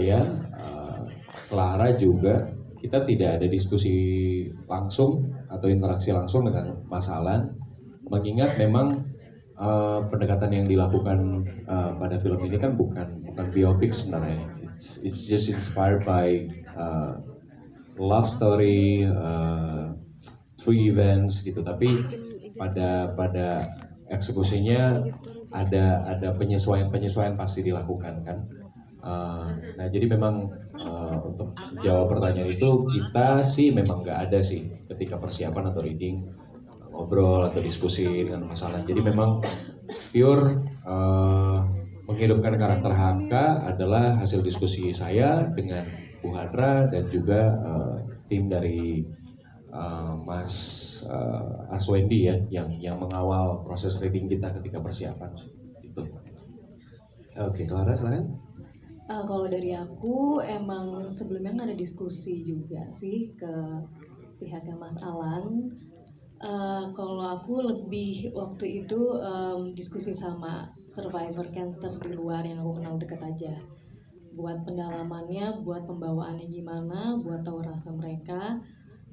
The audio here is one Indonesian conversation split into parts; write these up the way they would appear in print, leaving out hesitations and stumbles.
saya, Clara juga, kita tidak ada diskusi langsung atau interaksi langsung dengan Mas Alan, mengingat memang pendekatan yang dilakukan pada film ini kan bukan biopik sebenarnya. It's just inspired by love story, true events gitu. Tapi pada eksekusinya ada penyesuaian pasti dilakukan kan. Nah jadi memang untuk jawab pertanyaan itu kita sih memang nggak ada sih ketika persiapan atau reading ngobrol atau diskusi dengan masalah. Jadi memang pure menghidupkan karakter Hamka adalah hasil diskusi saya dengan Bu Hadra dan juga tim dari Mas Arswendi ya yang mengawal proses reading kita ketika persiapan itu. Oke, Clara silakan. Kalau dari aku emang sebelumnya ada diskusi juga sih ke pihaknya Mas Alan. Kalau aku lebih waktu itu diskusi sama survivor cancer di luar yang aku kenal dekat aja. Buat pendalamannya, buat pembawaannya gimana, buat tahu rasa mereka.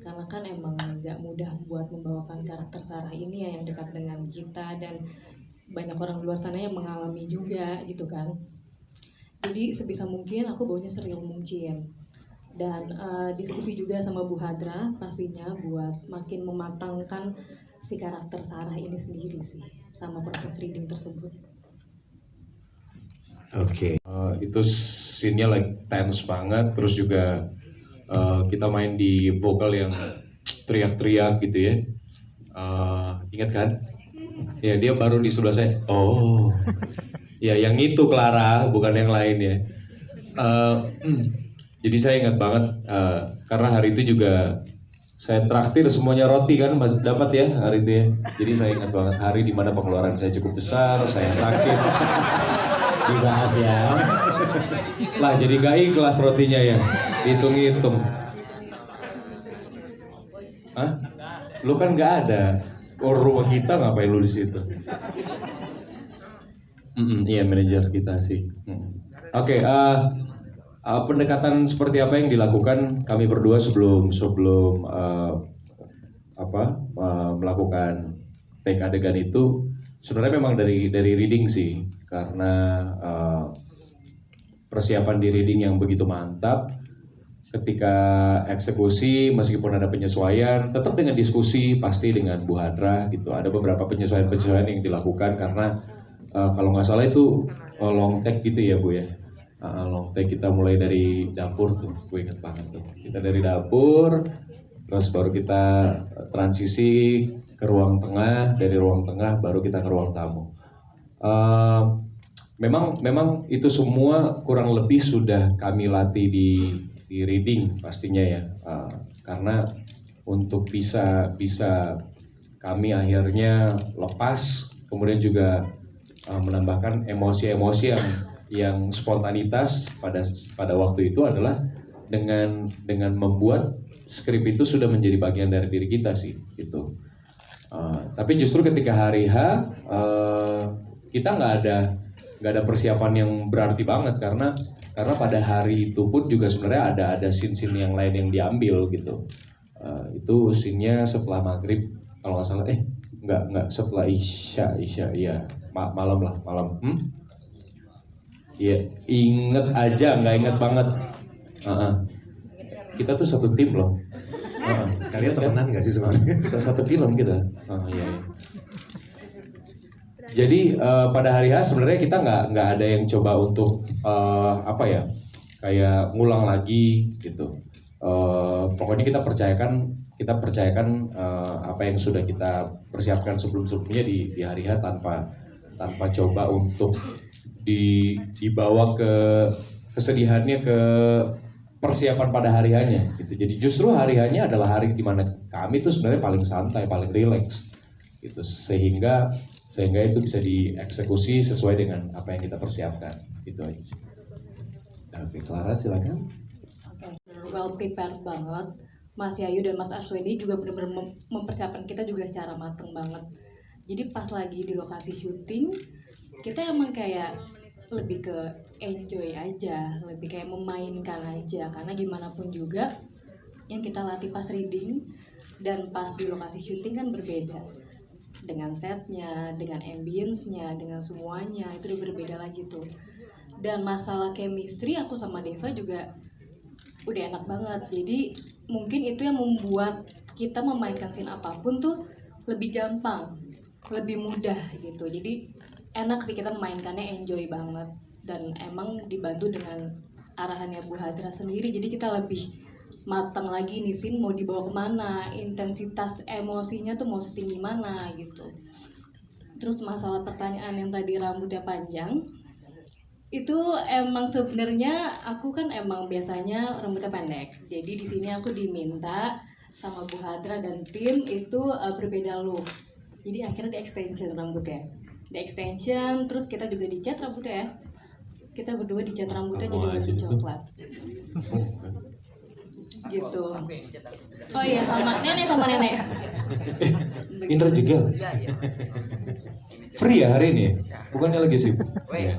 Karena kan emang gak mudah buat membawakan karakter Sarah ini ya yang dekat dengan kita dan banyak orang di luar sana yang mengalami juga gitu kan. Jadi sebisa mungkin aku bawanya serius mungkin. Dan diskusi juga sama Bu Hadra pastinya buat makin mematangkan si karakter Sarah ini sendiri sih sama proses reading tersebut. Oke. Itu scene-nya like tense banget, terus juga kita main di vokal yang teriak-teriak gitu ya. Ingat kan? Ya dia baru di sebelah saya. Oh, ya yang itu Clara, bukan yang lain ya. Jadi saya ingat banget karena hari itu juga saya traktir semuanya roti kan mas dapat ya hari itu ya. Jadi saya ingat banget hari di mana pengeluaran saya cukup besar, saya sakit. Dibahas ya. Lah jadi gak ikhlas rotinya ya, hitung-hitung. Hah? Lu kan gak ada. Rumah kita ngapain lu di situ? Iya manajer kita sih. Oke, pendekatan seperti apa yang dilakukan kami berdua sebelum melakukan take adegan itu sebenarnya memang dari reading sih karena persiapan di reading yang begitu mantap. Ketika eksekusi meskipun ada penyesuaian tetap dengan diskusi pasti dengan Bu Hadra gitu. Ada beberapa penyesuaian yang dilakukan karena kalau nggak salah itu long take gitu ya Bu ya. Long take kita mulai dari dapur tuh, gue inget banget tuh. Kita dari dapur, terus baru kita transisi ke ruang tengah, dari ruang tengah baru kita ke ruang tamu. Memang itu semua kurang lebih sudah kami latih di reading pastinya ya, karena untuk bisa kami akhirnya lepas, kemudian juga menambahkan emosi-emosi yang spontanitas pada waktu itu adalah dengan membuat skrip itu sudah menjadi bagian dari diri kita sih gitu. Tapi justru ketika hari H kita nggak ada persiapan yang berarti banget karena pada hari itu pun juga sebenarnya ada scene yang lain yang diambil gitu. Itu scene-nya setelah maghrib kalau nggak salah nggak setelah isya ya malam. Iya, inget aja, nggak inget banget. Kita tuh satu tim loh. Kalian temenan nggak sih sebenarnya? Satu film kita. Iya. Jadi pada hari H sebenarnya kita nggak ada yang coba untuk kayak ngulang lagi gitu. Pokoknya kita percayakan apa yang sudah kita persiapkan sebelumnya di hari H tanpa coba untuk dibawa ke kesedihannya ke persiapan pada hari H-nya gitu. Jadi justru hari H-nya adalah hari di mana kami tuh sebenarnya paling santai, paling rileks gitu sehingga itu bisa dieksekusi sesuai dengan apa yang kita persiapkan gitu aja sih. Oke, Clara silakan. Oke, well prepared banget. Mas Yayu dan Mas Arswendi juga benar-benar mempersiapkan kita juga secara mateng banget. Jadi pas lagi di lokasi syuting kita emang kayak lebih ke enjoy aja, lebih kayak memainkan aja, karena gimana pun juga yang kita latih pas reading dan pas di lokasi syuting kan berbeda, dengan setnya, dengan ambience-nya, dengan semuanya itu udah berbeda lagi tuh. Dan masalah chemistry aku sama Deva juga udah enak banget, jadi mungkin itu yang membuat kita memainkan scene apapun tuh lebih gampang, lebih mudah gitu. Jadi enak sih, kita memainkannya enjoy banget, dan emang dibantu dengan arahannya Bu Hajra sendiri, jadi kita lebih matang lagi nih scene mau dibawa kemana, intensitas emosinya tuh mau setinggi mana gitu. Terus masalah pertanyaan yang tadi rambutnya panjang, itu emang sebenarnya aku kan emang biasanya rambutnya pendek, jadi di sini aku diminta sama Bu Hajra dan tim itu berbeda looks, jadi akhirnya di extension rambutnya, terus kita juga dicat rambutnya ya, kita berdua dicat rambutnya jadi warna coklat gitu. Oh iya, sama nenek Indra juga free ya hari ini, bukannya lagi sibuk? Weh,